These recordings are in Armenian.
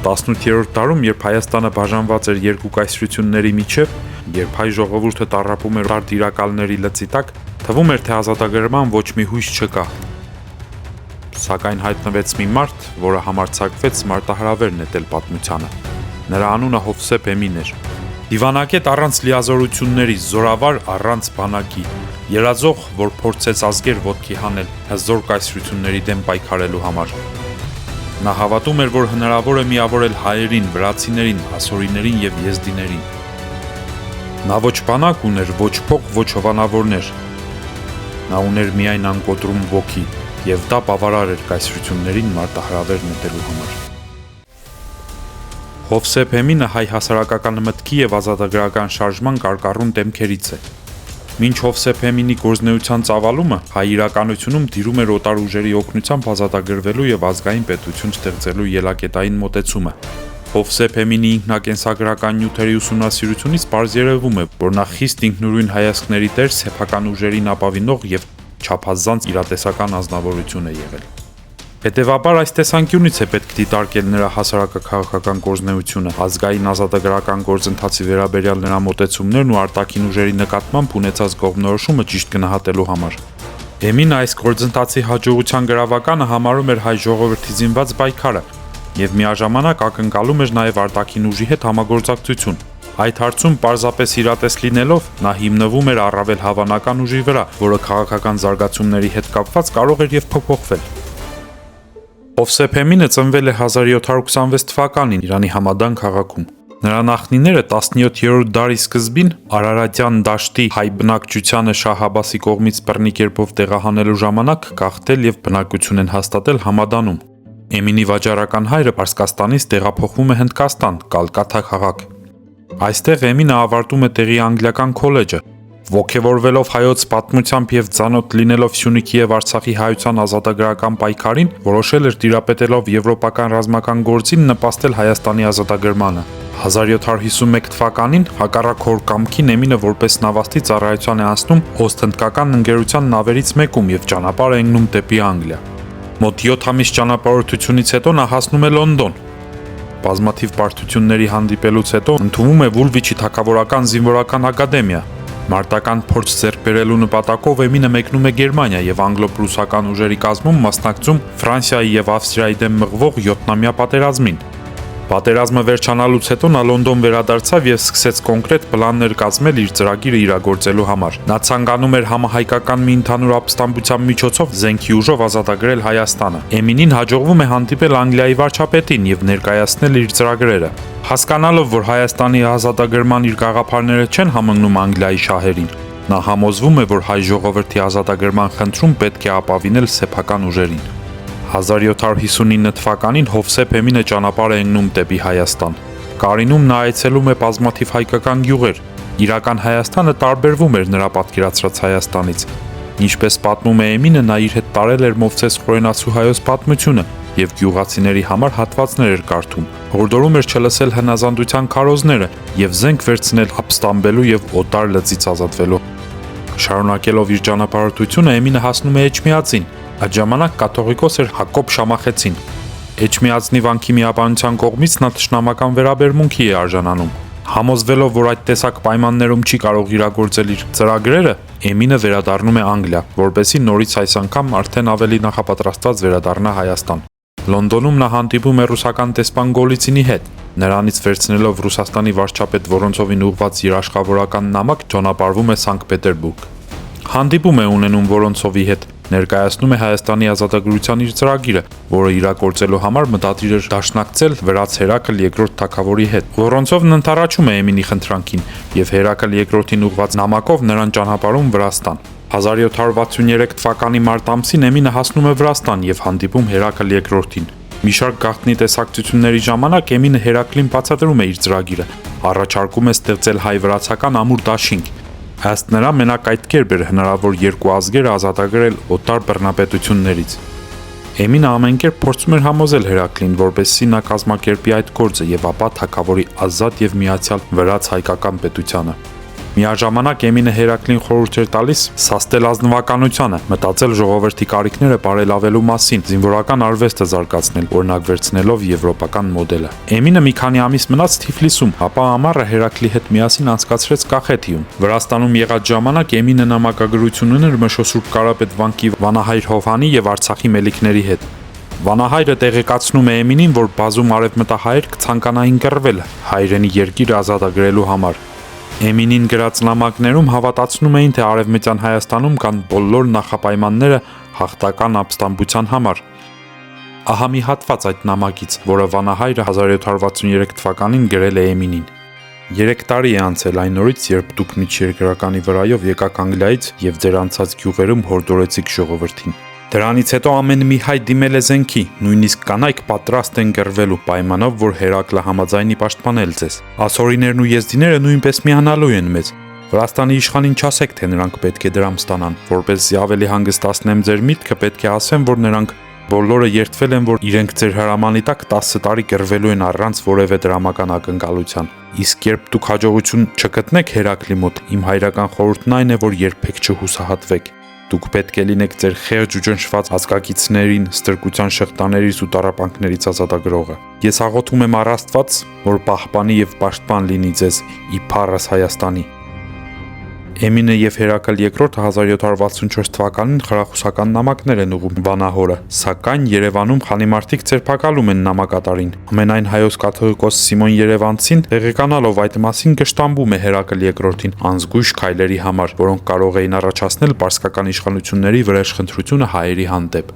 18-րդ դարում, երբ Հայաստանը բաժանված էր երկու կայսրությունների միջև, երբ հայ ժողովուրդը տառապում էր տիրակալների լծի տակ, թվում էր, թե ազատագրման ոչ մի հույս չկա։ Սակայն հայտնվեց մի մարդ, որը համարձակվեց մարտահրավեր նետել պատմությանը։ Նրա անունը Հովսեփ Էմին էր։ Դիվանագետ առանց լիազորությունների, զորավար առանց բանակի, երազող, որ փորձեց ազգեր ոտքի հանել հզոր կայսրությունների դեմ պայքարելու համար։ Նա հավատում էր, որ հնարավոր է միավորել հայերին, վրացիներին, ասորիներին եւ եզդիներին։ Նա ոչ բանակ ուներ, ոչ փող, ոչ հովանավորներ։ Նա ուներ միայն անկոտրում ոգի, եւ դա բավարար էր կայսրություններին մարտահրավեր նետելու համար։ Հովսեփ Էմինը հայ հասարակական մտքի եւ ազատագրական շարժման կարկառուն դեմքերից է։ Մինչ Հովսեփ Էմինի գործնեության ծավալումը հայ իրականությունում դիրում էր օտար ուժերի օգնությամբ ազատագրվելու եւ ազգային պետություն ստեղծելու ելակետային մոտեցումը։ Հովսեփ Էմինի ինքնակենսագրական նյութերի ուսումնասիրությունից պարզ երևում է, որ նա խիստ ինքնուրույն հայացքների տեր սեփական ուժերին ապավինող եւ չափազանց իրատեսական ազնվորություն է եղել։ Հետևաբար այս տեսանկյունից է պետք դիտարկել նրա հասարակաքաղաքական գործունեությունը, ազգային ազատագրական գործընթացի վերաբերյալ նրա մոտեցումներն ու արտաքին ուժերի նկատմամբ ունեցած կողմնորոշումը ճիշտ գնահատելու համար։ Էմինը այս գործընթացի հաջողության գրավականը համարում էր հայ ժողովրդի զինված պայքարը եւ միաժամանակ ակնկալում էր նաեւ արտաքին ուժի հետ համագործակցություն։ Այդ հարցում պարզապես իրատես լինելով նա հիմնվում էր առավել հավանական ուժի վրա, որը քաղաքական զարգացումների հետ կապված կարող էր եւ փոփոխվել։ Հովսեփ Էմինը ծնվել է 1726 թվականին Իրանի Համադան քաղաքում։ Նրա նախնիները 17-րդ դարի սկզբին Արարատյան դաշտի հայ բնակչությանը Շահ Աբասի կողմից բռնի կերպով տեղահանելու ժամանակ գաղթել եւ բնակություն են հաստատել Համադանում։ Էմինի վաճառական հայրը Պարսկաստանից տեղափոխվում է Հնդկաստան, Կալկաթա քաղաք։ Այստեղ Էմինը ավարտում է տեղի անգլիական քոլեջը։ Ոգևորվելով հայոց պատմությամբ եւ ծանոթ լինելով Սյունիքի եւ Արցախի հայության ազատագրական պայքարին, որոշել էր տիրապետելով եվրոպական ռազմական գործին նպաստել Հայաստանի ազատագրմանը։ 1751 թվականին հակառակ հոր կամքին Էմինը որպես նավաստի ծառայության է անցնում օսթ-հնդկական ընկերության նավերից մեկում եւ ճանապարհ է ընկնում դեպի Անգլիա։ Մոտ 7 ամիս ճանապարհորդությունից հետո նա հասնում է Լոնդոն։ Բազմաթիվ բարդությունների հանդիպելուց հետո ընդունվում է Վուլվիչի թագավորական զինվորական ակադեմիա։ Մարտական փորձ ձեռք բերելու նպատակով Էմինը մեկնում է Գերմանիա եւ անգլո-պրուսական ուժերի կազմում մասնակցում Ֆրանսիայի եւ Ավստրիայի դեմ մղվող 7-ամյա պատերազմին։ Պատերազմը վերջանալուց հետո նա Լոնդոն վերադարձավ եւ սկսեց կոնկրետ պլաններ կազմել իր ծրագիրը իրագործելու համար։ Նա ցանկանում էր համահայկական մի ընդհանուր ապստամբության միջոցով զենքի ուժով ազատագրել Հայաստանը։ Էմինին հաջողվում է հանդիպել Անգլիայի վարչապետին եւ ներկայացնել իր ծրագրերը։ Հասկանալով, որ Հայաստանի ազատագրման իր գաղափարները չեն համընկնում Անգլիայի շահերին, նա համոզվում է, որ հայ ժողովրդի ազատագրման խնդրում պետք է ապավինել սեփական ուժերին։ 1759 թվականին Հովսեփ Էմինը ճանապարհ է ընկնում դեպի Հայաստան։ Կարինում նա այցելում է բազմաթիվ հայկական գյուղեր։ Իրական Հայաստանը տարբերվում էր նրա պատկերացրած Հայաստանից։ Ինչպես պատմում է Էմինը, նա իր հետ տարել էր Մովսես Խորենացու հայոց պատմությունը եւ գյուղացիների համար հատվածներ էր կարդում։ Հորդորում էր չլսել հնազանդության քարոզները եւ զենք վերցնել ապստամբելու եւ օտար լծից ազատվելու։ Շարունակելով իր ճանապարհորդությունը Էմինը հասնում է Էջմիածին։ Այդ ժամանակ կաթողիկոս էր Հակոբ Շամախեցին։ Էջմիածնի վանքի միաբանության կողմից նա թշնամական վերաբերմունքի է արժանանում։ Համոզվելով, որ այդ տեսակ պայմաններում չի կարող իրագործել իր ծրագրերը, Էմինը վերադառնում է Անգլիա, որպեսզի նորից այս անգամ արդեն ավելի նախապատրաստված վերադառնա Հայաստան։ Լոնդոնում նա հանդիպում է ռուսական դեսպան Գոլիցինի հետ։ Նրանից վերցնելով Ռուսաստանի վարչապետ Վորոնցովին ուղղված երաշխավորական նամակ ճանապարհվում է Սանկտ Պետերբուրգ։ Հանդիպում է ունենում Վորոնցովի հետ, ներկայացնում է Հայաստանի ազատագրության իր ծրագիրը, որը իրագործելու համար մտադիր էր դաշնակցել վրաց Հերակլ II թագավորի հետ։ Վորոնցովն ընդառաջում է Էմինի խնդրանքին եւ Հերակլ II-ին ուղղված նամակով նրան ճանապարհում Վրաստան։ 1763 թվականի մարտ ամսին Էմինը հասնում է Վրաստան եւ հանդիպում Հերակլ II-ին։ Մի շարք գաղտնի տեսակցությունների ժամանակ Էմինը Հերակլին բացատրում է իր ծրագիրը, առաջարկում է ստեղծել հայ-վրացական ամուր դաշինք։ Ըստ նրա մենակ այդ կերպ էր հնարավոր երկու ազգերը ազատագրել օտար բռնապետություններից։ Էմինը ամեն կերպ փորձում էր համոզել Հերակլին, որպեսզի նա կազմակերպի այդ գործը եւ ապա թագավորի ազատ եւ միացյալ վրաց հայկական պետությանը։ Միաժամանակ Էմինը Հերակլին խորհուրդ էր տալիս սաստել ազնվականությանը, մտածել ժողովրդի կարիքները բարելավելու մասին, զինվորական արվեստը զարգացնել, օրինակ վերցնելով եվրոպական մոդելը։ Էմինը մի քանի ամիս մնաց Թիֆլիսում, ապա ամառը Հերակլի հետ միասին անցկացրեց Կախեթիում։ Վրաստանում եղած ժամանակ Էմինը նամակագրություն ուներ Մշո Սուրբ Կարապետ վանքի Վանահայր Հովհանի եւ Արցախի մելիքների հետ։ Վանահայրը տեղեկացնում է Էմինին, որ բազում արևմտահայեր կցանկանային կռվել հայրենի երկիրը ազատագրելու համար։ Էմինին գրած նամակներում հավատացնում էին, թե Արևմտյան Հայաստանում կան բոլոր նախապայմանները հաղթական ապստամբության համար։ Ահա մի հատված այդ նամակից, որը Վանահայրը 1763 թվականին գրել է Էմինին։ 3 տարի է անցել այն օրից, երբ դուք միջերկրականի վրայով եկաք Անգլիայից եւ ձեր անցած գյուղերում հորդորեցիք ժողովրդին։ Դրանից հետո ամեն մի հայ դիմել է զենքի, նույնիսկ կանայք պատրաստ են կռվելու պայմանով, որ Հերակլը համաձայնի պաշտպանել ձեզ։ Ասորիներն ու եզդիները նույնպես միանալու են մեզ։ Վրաստանի իշխանին չասեք, թե նրանք պետք է դրամ ստանան, որպեսզի ավելի հանգստացնեմ ձեր միտքը, պետք է ասեմ, որ նրանք բոլորը երդվել են, որ իրենք ձեր հրամանի տակ 10 տարի կռվելու են առանց որևէ դրամական ակնկալության։ Իսկ երբ դուք հաջողություն չգտնեք Հերակլի մոտ, իմ հայրական խորհուրդն այն է, որ երբեք չհուսահատվեք։ Դուք պետք է լինեք ձեր խեղճ ու ճնշված ազգակիցներին ստրկության շղթաներից ու տառապանքներից ազատագրողը։ Ես աղոթում եմ առ Աստված, որ պահպանի եւ պաշտպան լինի ձեզ ի փառս Հայաստանի։ Էմինը եւ Հերակլ II 1764 թվականին խրախուսական նամակներ են ուղղում Վանահորը, սակայն Երևանում խանիմարտիկ ձերբակալում են նամակատարին։ Ամենայն հայոց կաթողիկոս Սիմոն Երևանցին տեղեկանալով այդ մասին կշտամբում է Հերակլ II-ին անզգույշ քայլերի համար, որոնք կարող էին առաջացնել պարսկական իշխանությունների վրեժխնդրությունը հայերի հանդեպ։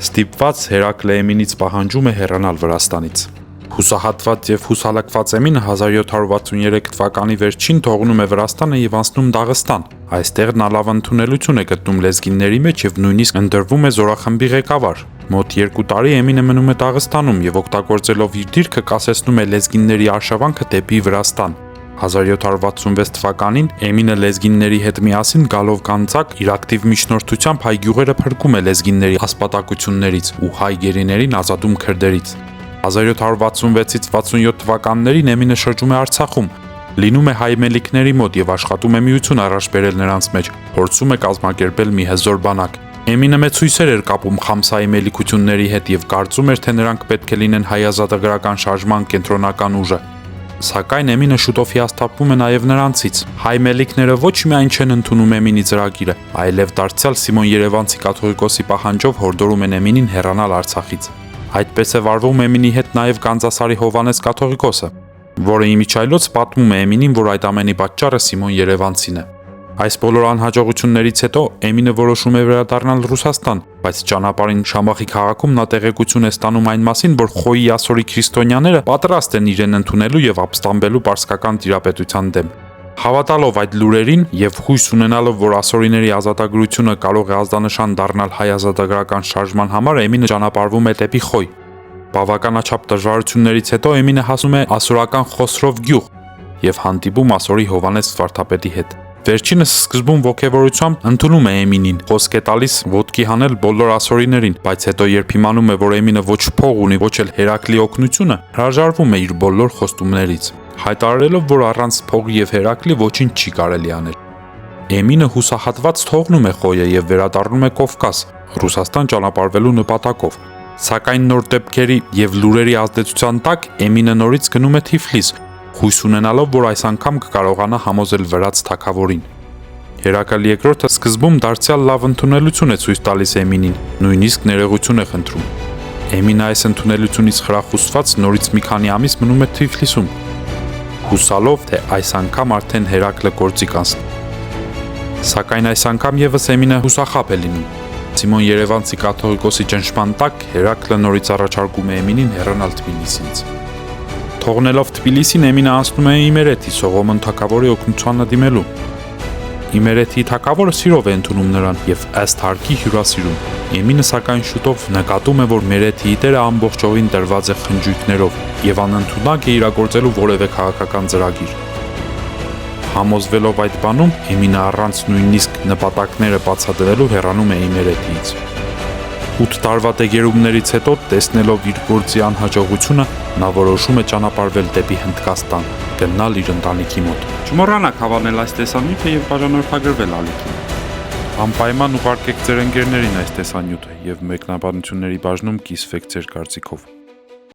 Ստիպված Հերակլը Էմինից պահանջում է հեռանալ Վրաստանից։ Հուսահատված եւ հուսալքված Էմինը 1763 թվականի վերջին թողնում է Վրաստանը եւ անցնում Դաղստան։ Այստեղ նա լավ ընդունելություն է գտնում լեզգինների մեջ եւ նույնիսկ ընտրվում է զորախմբի ղեկավար։ Մոտ 2 տարի Էմինը մնում է Դաղստանում եւ օգտագործելով իր դիրքը կասեցնում է լեզգինների արշավանքը դեպի Վրաստան։ 1766 թվականին Էմինը լեզգինների հետ միասին գալով Գանձակ իր ակտիվ միջնորդությամբ հայ գյուղերը փրկում է լեզգինների ասպատակություններից ու հայ գերիներին ազատում քրդերից։ 1766-ից 67 թվականներին Էմինը շրջում է Արցախում, լինում է հայ մելիքների մոտ եւ աշխատում է միություն առաջ բերել նրանց մեջ, փորձում է կազմակերպել մի հզոր բանակ։ Էմինը մեծ հույսեր էր կապում Խամսայի մելիքությունների հետ եւ կարծում էր, թե նրանք պետք է լինեն հայ ազատագրական շարժման կենտրոնական ուժը։ Սակայն Էմինը շուտով հիասթափվում է նաեւ նրանցից։ Հայ մելիքները ոչ միայն չեն ընդունում Էմինի ծրագիրը, այլև դարձյալ Սիմոն Երևանցի կաթողիկոսի պահանջով հորդորում են Էմինին հեռանալ Արցախից։ Այդպես է վարվում Էմինի հետ նաև Գանձասարի Հովհաննես կաթողիկոսը, որը իմիջայլոց պատմում է Էմինին, որ այդ ամենի պատճառը Սիմոն Երևանցին է։ Այս բոլոր անհաջողություններից հետո Էմինը որոշում է վերադառնալ Ռուսաստան, բայց ճանապարհին Շամախի քաղաքում նա տեղեկություն է ստանում այն մասին, որ Խոյի ասորի քրիստոնյաները պատրաստ են իրեն ընդունելու եւ ապստամբելու պարսկական տիրապետության դեմ։ Հավատալով այդ լուրերին եւ հույս ունենալով, որ ասորիների ազատագրությունը կարող է ազդանշան դառնալ հայ ազատագրական շարժման համար, Էմինը ճանապարհվում է դեպի Խոյ։ Բավականաչափ դժվարություններից հետո Էմինը հասնում է ասորական Խոսրով գյուղ եւ հանդիպում ասորի Հովհաննես վարդապետի հետ։ Վերջինս սկզբում ողջևորությամբ ընդունում է Էմինին, խոսք է տալիս ոտքի հանել բոլոր ասորիներին, բայց հետո երբ իմանում է, որ Էմինը ոչ փող ունի, ոչ էլ Հերակլի օգնությունը, հրաժարվում է իր բոլոր խոստումներից, հայտարարելով, որ առանց փողի եւ Հերակլի ոչինչ չի կարելի անել։ Էմինը հուսահատված թողնում է Խոյը եւ վերադառնում է Կովկաս, Ռուսաստան ճանապարհվելու նպատակով։ Սակայն նոր դեպքերի եւ լուրերի ազդեցության տակ Էմինը նորից գնում է Թիֆլիս, հույս ունենալով, որ այս անգամ կկարողանա համոզել վրաց թագավորին։ Հերակլ II-ը սկզբում դարձյալ լավ ընդունելություն է ցույց տալիս Էմինին, նույնիսկ ներողություն է խնդրում։ Էմինը այս ընդունելությունից խրախուսված նորից մի քանի ամիս մնում է Թիֆլիսում, հուսալով, թե այս անգամ արդեն Հերակլը գործի կանցնի։ Սակայն այս անգամ եւս Էմինը հուսախաբ է լինում։ Սիմոն Երևանցի կաթողիկոսի ճնշման տակ Հերակլը նորից առաջարկում է Էմինին հեռանալ Թբիլիսից։ Թողնելով Թբիլիսին Էմինը անցնում է Իմերեթի Սողոմոն թագավորի օգնությանը դիմելու։ Իմերեթի թագավորը սիրով է ընդունում նրան եւ ըստ հարկի հյուրասիրում։ Էմինը սակայն շուտով նկատում է, որ Մերեթիի տերը ամբողջովին տրված է խնջույքներով եւ անընդունակ է իրագործելու որևէ քաղաքական ծրագիր։ Համոզվելով այդ բանում, Էմինը առանց նույնիսկ նպատակները բացատրելու հեռանում է Իմերեթիից։ 8 տարվա դեգերումներից հետո, տեսնելով իր գործի անհաջողությունը, նա որոշում է ճանապարհվել դեպի Հնդկաստան, գնալ իր ընտանիքի մոտ։ Չմոռանաք հավանել այս տեսանյութը եւ բաժանորդագրվել ալիքին։ Անպայման ուղարկեք ձեր ընկերներին այս տեսանյութը եւ մեկնաբանությունների բաժնում կիսվեք ձեր կարծիքով։